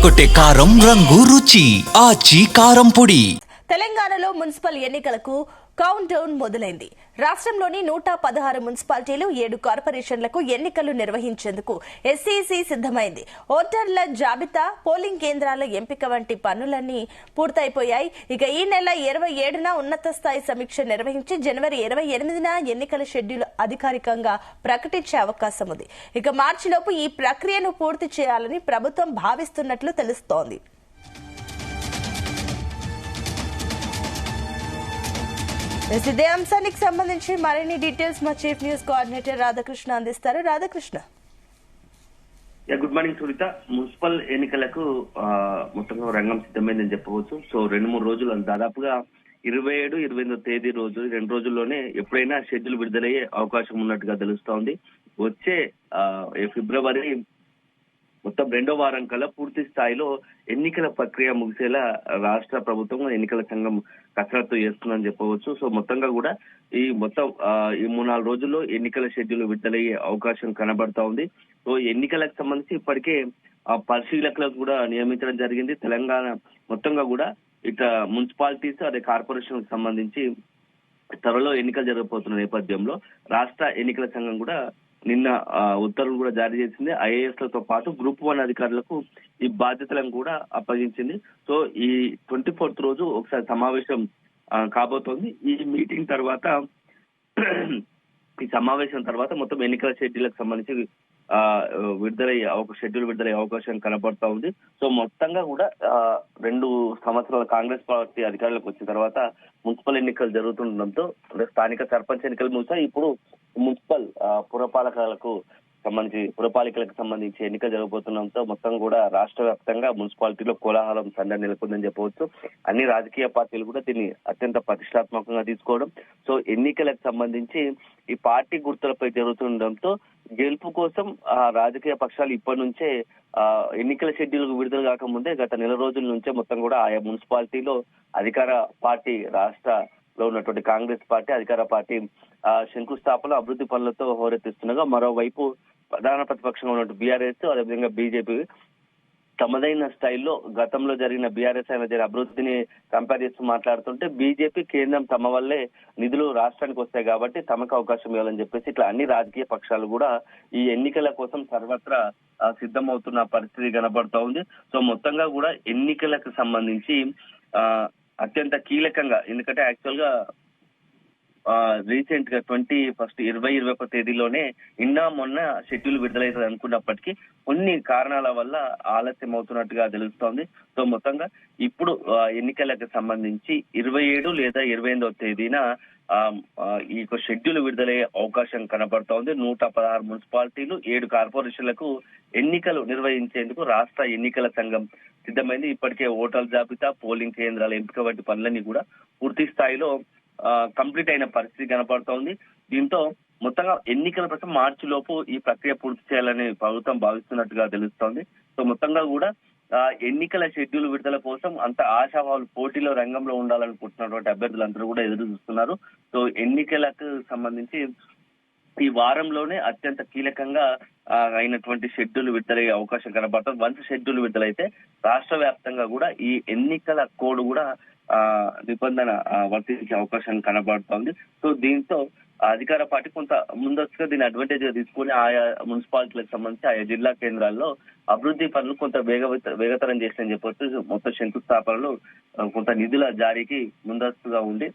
తెరకొట్టే కారం రంగు రుచి ఆచి కారం పొడి. తెలంగాణలో మున్సిపల్ ఎన్నికలకు కౌంట్ డౌన్ మొదలైంది. రాష్ట్రంలోని 116 మున్సిపాలిటీలు 7 కార్పొరేషన్లకు ఎన్నికలు నిర్వహించేందుకు ఎస్ఈసీ సిద్దమైంది. ఓటర్ల జాబితా, పోలింగ్ కేంద్రాల ఎంపిక వంటి పనులన్నీ పూర్తయిపోయాయి. ఇక ఈ నెల 27న ఉన్నత స్థాయి సమీక్ష నిర్వహించి జనవరి 28న ఎన్నికల షెడ్యూల్ అధికారికంగా ప్రకటించే అవకాశం ఉంది. ఇక మార్చిలోపు ఈ ప్రక్రియను పూర్తి చేయాలని ప్రభుత్వం భావిస్తున్నట్లు తెలుస్తోంది. ఇదే అంశానికి సంబంధించి మరిన్ని డీటెయిల్స్ మా చీఫ్ న్యూస్ కోఆర్డినేటర్ రాధాకృష్ణ అందిస్తారు. Radhakrishna, good morning Sunitha. Municipal ఎన్నికలకు మొత్తంగా రంగం సిద్ధమైందని చెప్పవచ్చు. సో 2-3 రోజులు, దాదాపుగా 27, 28 తేదీ రోజు, 2 రోజుల్లోనే ఎప్పుడైనా షెడ్యూల్ విడుదలయ్యే అవకాశం ఉన్నట్టుగా తెలుస్తోంది. వచ్చే ఫిబ్రవరి మొత్తం 2వ వారం కల్లా పూర్తి స్థాయిలో ఎన్నికల ప్రక్రియ ముగిసేలా రాష్ట్ర ప్రభుత్వం, ఎన్నికల సంఘం కసరత్తు చేస్తుందని చెప్పవచ్చు. సో మొత్తంగా కూడా ఈ 3-4 రోజుల్లో ఎన్నికల షెడ్యూల్ విడుదలయ్యే అవకాశం కనబడతా ఉంది. సో ఎన్నికలకు సంబంధించి ఇప్పటికే పరిశీలకులకు కూడా నియమించడం జరిగింది. తెలంగాణ మొత్తంగా కూడా ఇట్లా మున్సిపాలిటీస్, అదే కార్పొరేషన్ సంబంధించి త్వరలో ఎన్నికలు జరగబోతున్న నేపథ్యంలో రాష్ట్ర ఎన్నికల సంఘం కూడా నిన్న ఉత్తర్వులు కూడా జారీ చేసింది. ఐఏఎస్ లతో పాటు గ్రూప్ 1 అధికారులకు ఈ బాధ్యతలను కూడా అప్పగించింది. సో ఈ 24th రోజు ఒకసారి సమావేశం కాబోతోంది. ఈ మీటింగ్ తర్వాత, ఈ సమావేశం తర్వాత మొత్తం ఎన్నికల షెడ్యూల్కి సంబంధించి షెడ్యూల్ విడుదలయ్యే అవకాశం కనబడతా ఉంది. సో మొత్తంగా కూడా 2 సంవత్సరాల కాంగ్రెస్ పార్టీ అధికారులకు వచ్చిన తర్వాత మున్సిపల్ ఎన్నికలు జరుగుతుండటంతో స్థానిక సర్పంచ్ ఎన్నికలు ముగిసాయి. ఇప్పుడు మున్సిపల్ పురపాలికలకు సంబంధించి ఎన్నికలు జరగబోతుండటంతో మొత్తం కూడా రాష్ట్ర వ్యాప్తంగా మున్సిపాలిటీలో కోలాహలం సందడి నెలకొందని చెప్పవచ్చు. అన్ని రాజకీయ పార్టీలు కూడా దీన్ని అత్యంత ప్రతిష్టాత్మకంగా తీసుకోవడం, సో ఎన్నికలకు సంబంధించి ఈ పార్టీ గుర్తులపై జరుగుతుండటంతో గెలుపు కోసం రాజకీయ పక్షాలు ఇప్పటి నుంచే ఎన్నికల షెడ్యూల్ విడుదల కాకముందే గత నెల రోజుల నుంచే మొత్తం కూడా ఆయా మున్సిపాలిటీలో అధికార పార్టీ, రాష్ట్రంలో ఉన్నటువంటి కాంగ్రెస్ పార్టీ అధికార పార్టీ శంకుస్థాపన, అభివృద్ధి పనులతో హోరెత్తిస్తుండగా, మరోవైపు ప్రధాన ప్రతిపక్షంగా ఉన్నటువంటి బీఆర్ఎస్, అదేవిధంగా బీజేపీ తమదైన స్టైల్లో గతంలో జరిగిన బీఆర్ఎస్ అయిన అభివృద్ధిని కంపేర్ చేస్తూ మాట్లాడుతుంటే, బీజేపీ కేంద్రం తమ వల్లే నిధులు రాష్ట్రానికి వస్తాయి కాబట్టి తమకు అవకాశం ఇవ్వాలని చెప్పేసి ఇట్లా అన్ని రాజకీయ పక్షాలు కూడా ఈ ఎన్నికల కోసం సర్వత్రా సిద్ధమవుతున్న పరిస్థితి కనబడుతూ ఉంది. సో మొత్తంగా కూడా ఎన్నికలకు సంబంధించి అత్యంత కీలకంగా, ఎందుకంటే యాక్చువల్ గా రీసెంట్ గా 21 తేదీలోనే మొన్న షెడ్యూల్ విడుదలవుతుంది అనుకున్నప్పటికీ కొన్ని కారణాల వల్ల ఆలస్యం అవుతున్నట్టుగా తెలుస్తోంది. సో మొత్తంగా ఇప్పుడు ఎన్నికలకు సంబంధించి 27 లేదా 28వ తేదీన ఈ షెడ్యూల్ విడుదలయ్యే అవకాశం కనబడుతోంది. 116 మున్సిపాలిటీలు, 7 కార్పొరేషన్లకు ఎన్నికలు నిర్వహించేందుకు రాష్ట్ర ఎన్నికల సంఘం సిద్ధమైంది. ఇప్పటికే ఓటర్ల జాబితా, పోలింగ్ కేంద్రాల ఎంపిక వంటి పనులన్నీ కూడా పూర్తి స్థాయిలో కంప్లీట్ అయిన పరిస్థితి కనపడుతోంది. దీంతో మొత్తంగా ఎన్నికల కోసం మార్చి లోపు ఈ ప్రక్రియ పూర్తి చేయాలని ప్రభుత్వం భావిస్తున్నట్టుగా తెలుస్తోంది. సో మొత్తంగా కూడా ఎన్నికల షెడ్యూల్ విడుదల కోసం అంత ఆశావాహులు పోటీలో రంగంలో ఉండాలనుకుంటున్నటువంటి అభ్యర్థులందరూ కూడా ఎదురు చూస్తున్నారు. సో ఎన్నికలకు సంబంధించి ఈ వారంలోనే అత్యంత కీలకంగా అయినటువంటి షెడ్యూల్ విడుదలయ్యే అవకాశం కనబడుతుంది. వన్స్ షెడ్యూల్ విడుదలైతే రాష్ట్ర వ్యాప్తంగా కూడా ఈ ఎన్నికల కోడ్ కూడా నిబంధన వర్తించే అవకాశం కనబడుతోంది. సో దీంతో అధికార పార్టీ కొంత ముందస్తుగా దీన్ని అడ్వాంటేజ్ గా తీసుకుని ఆయా మున్సిపాలిటీలకు సంబంధించి ఆయా జిల్లా కేంద్రాల్లో అభివృద్ధి పనులు కొంత వేగతరం చేస్తాయని చెప్పొచ్చు. మొత్తం శంకుస్థాపనలు, కొంత నిధుల జారీకి ముందస్తుగా ఉండి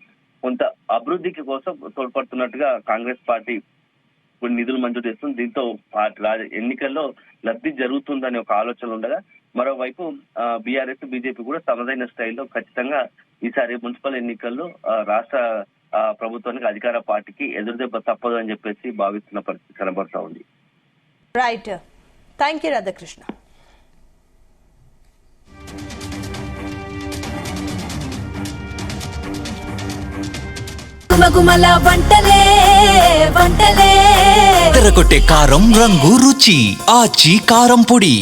కొంత అభివృద్ధికి కోసం తోడ్పడుతున్నట్టుగా కాంగ్రెస్ పార్టీ కొన్ని నిధులు మంజూరు చేస్తుంది. దీంతో ఎన్నికల్లో లబ్ధి జరుగుతుందనే ఒక ఆలోచన ఉండగా, మరోవైపు బీఆర్ఎస్, బీజేపీ కూడా తమదైన స్టైల్లో ఖచ్చితంగా ఈసారి మున్సిపల్ ఎన్నికల్లో రాష్ట్ర ప్రభుత్వానికి, అధికార పార్టీకి ఎదురుదెబ్బ తప్పదు అని చెప్పేసి భావిస్తున్న పరిస్థితి కనబడతా ఉంది. Right, thank you Radhakrishna. తెరకొట్టే కారం రంగు రుచి ఆచి కారం పొడి.